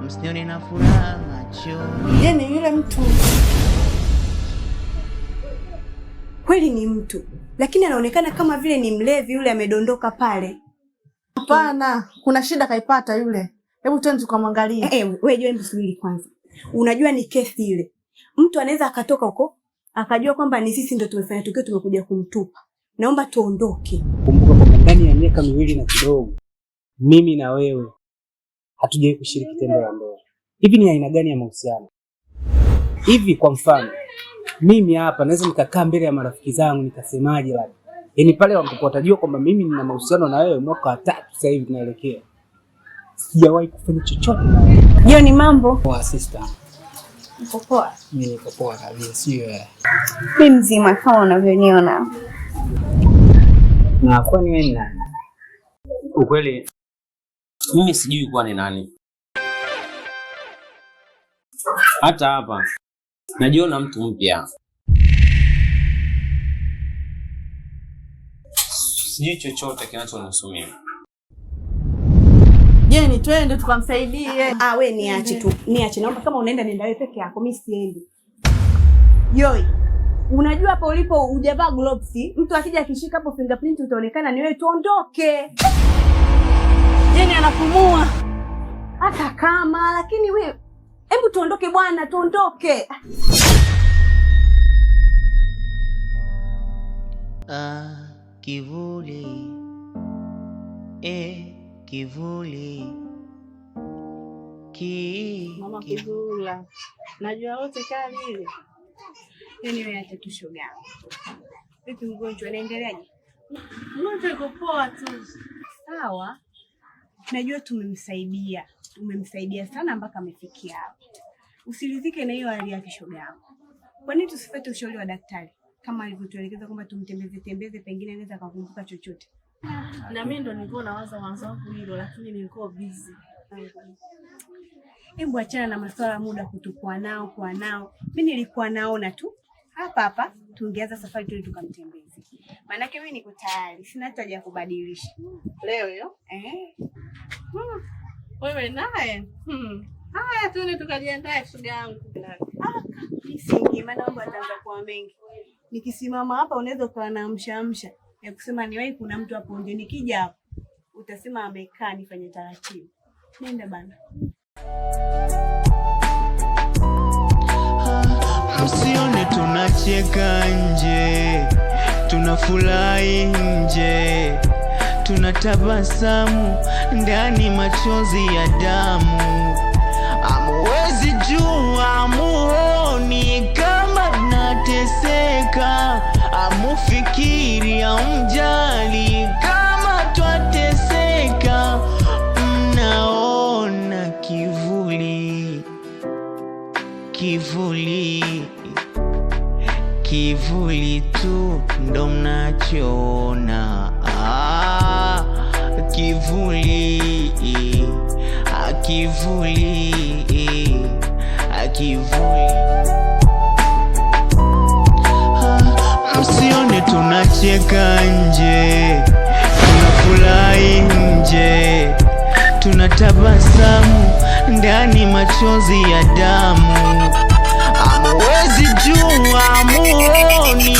msione na furaha macho. Yeye ni yule mtu. Kweli ni mtu, lakini anaonekana kama vile ni mlevi yule amedondoka pale. Hapana, kuna shida kaipata yule. Hebu twende tukamwangalie. Wewe hebu subiri kwanza. Unajua ni kesi ile. Mtu anaweza akatoka huko akajua kwamba ni sisi ndio tumefanya tukio, tumekuja kumtupa. Naomba tuondoke. Kumbuka kwamba ndani ya miaka 2 na kidogo mimi na wewe hatujawahi kushiriki tendo la ndoa. Hivi ni aina gani ya mahusiano? Hivi kwa mfano, mimi hapa naweza nikakaa mbele ya marafiki zangu nikasemaje labda? Yaani pale watajua kwamba mimi nina mahusiano na wewe mwaka wa 3 sasa hivi tunaelekea. Sijawahi kufanya chochote na wewe. Hiyo ni mambo. Poa sister. Uko poa? Mimi niko poa kabisa, sio wewe. Mimi mzima kama unavyoniona. Na kwani wewe ni nani? Ukweli mimi sijui kuwa ni nani. Hata hapa najiona mtu mpya. Sijui chochote kinachonihusu mimi. Jeni, twende tukamsaidie. Wewe niache tu. Niache. Naomba kama unaenda nenda wewe peke yako, mimi siendi. Yoi. Unajua hapo ulipo hujavaa gloves, mtu akija akishika hapo fingerprint utaonekana ni wewe, tuondoke. Jeni anapumua. Hata kama lakini wewe hebu tuondoke bwana, tuondoke. Kivuli. Kivuli. Mama Kivula. Najua wote kali ile. Yaani wewe acha tu shoga. Vipi mgonjwa anaendeleaje? Mgonjwa yuko poa tu. Sawa. Najua tumemsaidia sana mpaka amefikia hapo. Usilizike na hiyo hali yake shoga yangu. Kwa nini tusifuate ushauri wa daktari? Kama alivyotuelekeza kwamba tumtembeze pengine anaweza kukumbuka chochote. Na mimi ndo nilikuwa nawaza mwanzo wangu hilo, lakini nilikuwa busy. Hebu achana na masuala ya muda kutokuwa nao kwa nao. Mimi nilikuwa naona tu hapa tungeanza safari tu tukamtembeze. Maana mimi niko tayari, sina haja ya kubadilisha. Leo hiyo? Wewe naye? Haya tuende tukajiandae shoga yangu. Nisingi maana mambo yataanza kuwa mengi. Nikisimama hapa unaweza ukawa na amsha ya kusema ni wewe kuna mtu hapo nje, nikija hapo utasema amekaa nifanye taratibu. Nenda bana. Msione tunacheka nje, tunafurahi nje, tunatabasamu ndani machozi ya damu. Amuwezi jua, amuoni kama tunateseka, amufikiri amjali kama twateseka. Mnaona kivuli, kivuli tu ndo mnachoona. Kivuli. Msione tunacheka nje, tunafurahi nje, tunatabasamu ndani machozi ya damu. Amuwezi jua, amuoni.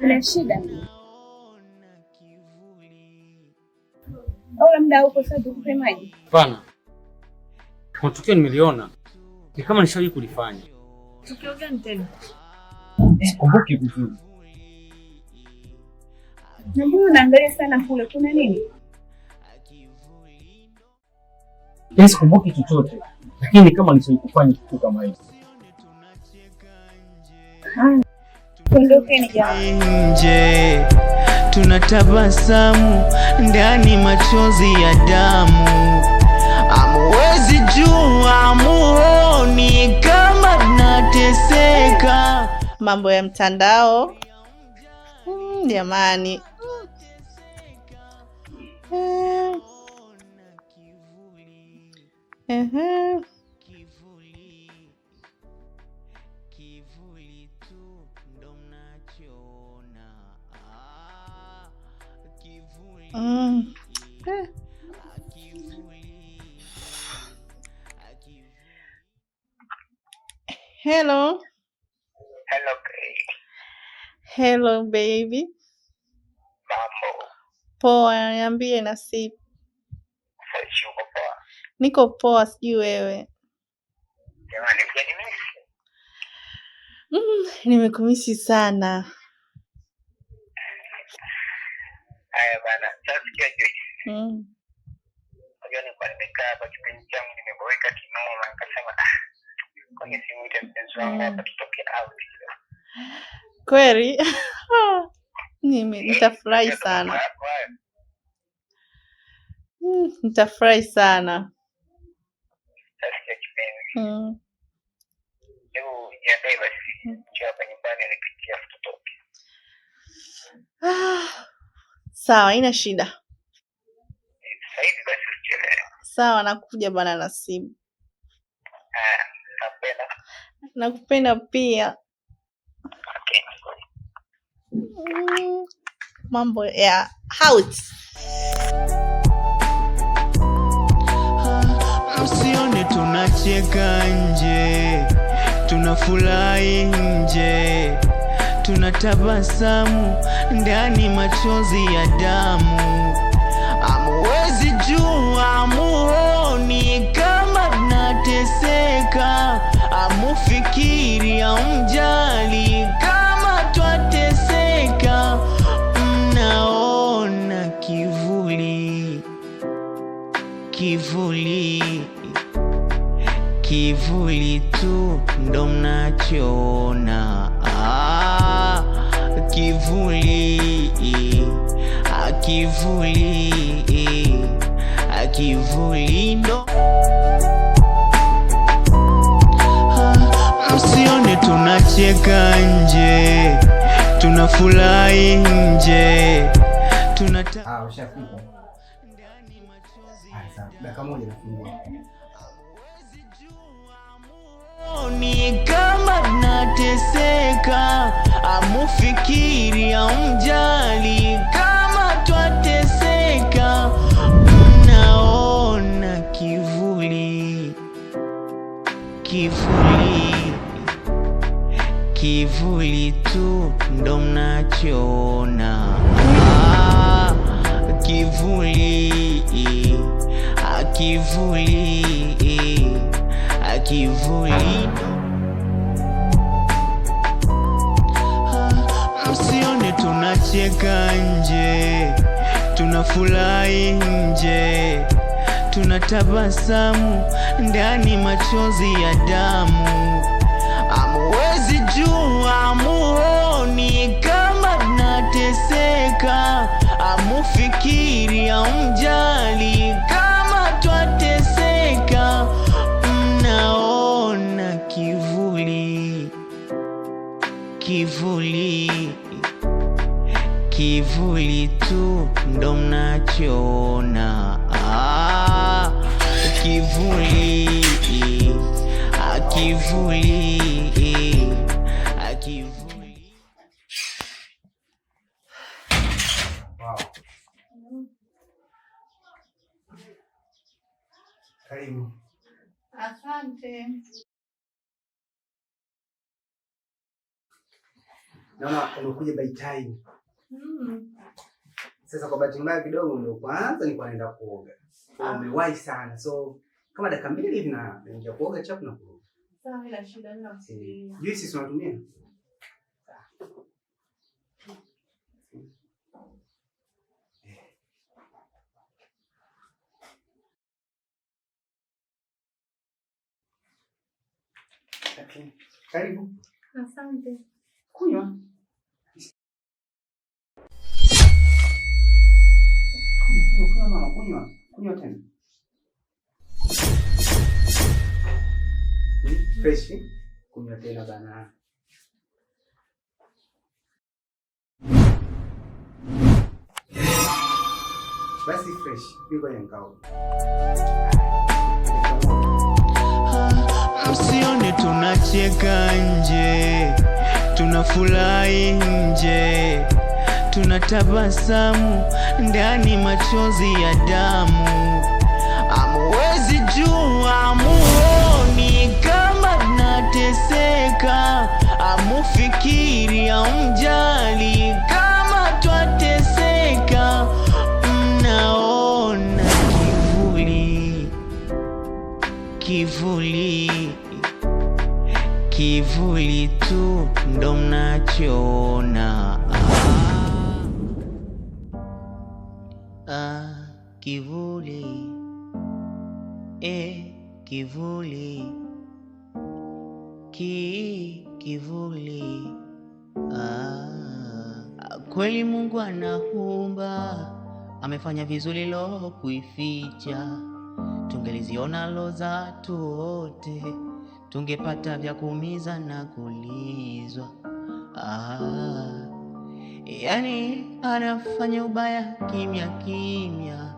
Una shida? Au labda uko sasa tukupe maji? Hapana. Kwa tukio nimeliona. Ni kama nishawahi kulifanya. Tukio gani tena? Sikumbuki vizuri. Mbona unaangalia sana kule, kuna nini? Sikumbuki chochote. Lakini kama nishawahi kufanya kitu kama hicho. Ondokeni jamani. Nje tunatabasamu ndani machozi ya damu. Amuwezi jua, amuoni kama tunateseka. Mambo ya mtandao jamani. Hello. Hello, Grace. Hello baby. Mambo. Poa, niambie Nasibu. Sasa uko poa? Niko poa, sijui wewe. Jamani, mjanimisi? Nimekumisi sana. Haya bana, sasa sikia Joyce. Unajua nilikuwa nimekaa hapa kipindi changu nimeboeka kinoma, nikasema kwani simuite mpenzi wangu hapa tutoke out. Kweli? Nitafurahi sana. Nitafurahi sana. Sasa sikia kipenzi. Leo jiandae basi. Njoo hapa nyumbani nipikie tutoke. Sawa, haina shida. Sasa hivi basi usichelewe. Sawa, nakuja bwana Nasibu. Napenda. Nakupenda pia. Okay. Mambo ya house. Msione tunacheka nje, tunafurahi nje, tunatabasamu ndani, machozi ya damu. Amuwezi jua, amuoni kama tunateseka, amufikiri, amjali kama twateseka. Mnaona kivuli, kivuli, kivuli tu ndo mnachoona. Kivuli, kivuli, kivuli ndo. Msione tunacheka nje, tunafurahi nje, Ushafika? Dakika moja nafungua. Ni kama tunateseka, amufikiri, amjali kama twateseka. Mnaona kivuli, kivuli, kivuli tu ndo mnachoona. Kivuli, kivuli, kivuli. Msione tunacheka nje, tunafurahi nje, tunatabasamu ndani, machozi ya damu. Amuwezi jua, amuoni kama tunateseka, amufikiri, amjali kama twateseka. Mnaona kivuli, kivuli, kivuli tu ndo mnachoona. Kivuli, kivuli, kivuli. Karibu. Asante. Naona umekuja by time. Sasa kwa bahati mbaya kidogo ndio kwanza nilikuwa naenda kuoga. Umewahi sana. So kama dakika 2 hivi na naingia kuoga chapu na kuoga. Sawa, ila shida nina kusikia. Juice tunatumia? Okay. Karibu. Asante. Kunywa. Kunywa tena. Fresh. Kunywa tena bana. Basi fresh. Biko yankao. Msione tunacheka nje, tunafurahi nje, tunatabasamu ndani machozi ya damu. Amuwezi jua, amuoni kama tunateseka, amufikiri, amjali kama twateseka. Mnaona kivuli, kivuli, kivuli tu ndo mnachoona. Kivuli, kivuli, kivuli. Kweli Mungu anaumba, amefanya vizuri lo kuificha. Tungeliziona lo za tu wote, tungepata vya kuumiza na kulizwa. Yani anafanya ubaya kimya kimya,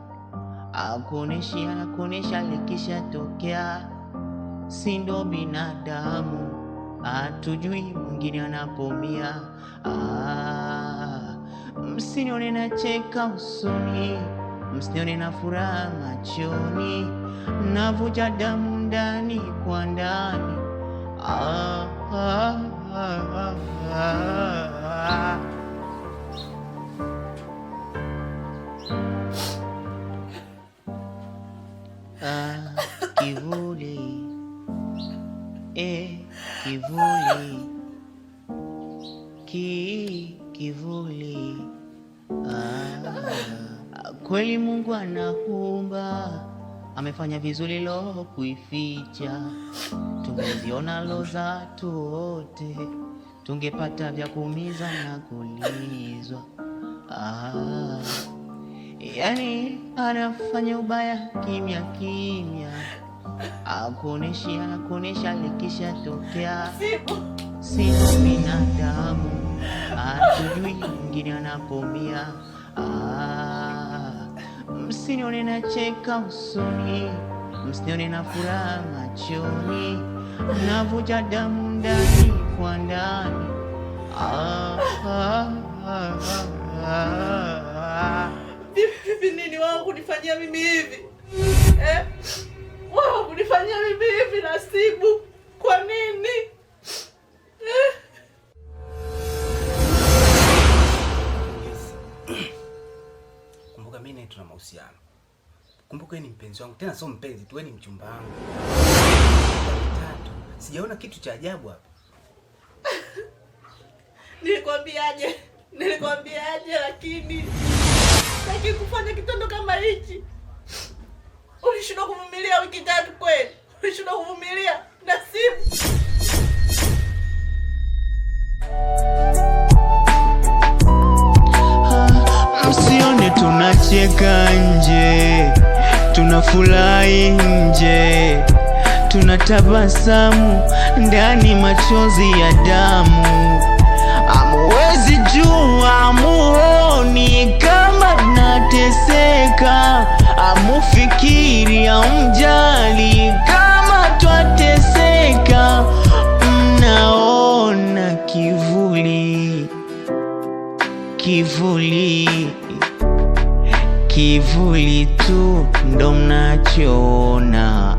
akuonesha likisha tokea. Si ndo binadamu, hatujui mwingine anapomia. Msinione nacheka usoni, msinione na furaha machoni, navuja damu ndani kwa ndani. Kivuli, kivuli, kivuli. Kweli Mungu anaumba, amefanya vizuri lo kuificha. Tungeziona lo za tu wote, tungepata vya kuumiza na kulizwa. Yani anafanya ubaya kimya kimya, akuonesha likisha tokea. Si binadamu, hatujui mwingine anapomia. Msinione nacheka usoni, msinione na furaha machoni, navuja damu ndani kwa ndani. Vipi nini wao kunifanyia mimi hivi? Wao kunifanyia mimi hivi Nasibu? Kwa nini? Kumbuka mimi na tuna mahusiano. Kumbuka wewe ni mpenzi wangu, tena sio mpenzi tu, wewe ni mchumba wangu. Sijaona kitu cha ajabu hapa. Nilikwambiaje lakini kufanya kitendo kama hichi. Ulishindwa kuvumilia wiki 3 kweli? Ulishindwa kuvumilia Nasibu? Msione tunacheka nje, tunafurahi nje, tunatabasamu ndani machozi ya damu. Amuwezi jua, amuoni kama tunateseka, amufikiri, amjali kama twateseka. Mnaona kivuli, kivuli, kivuli tu ndo mnachoona.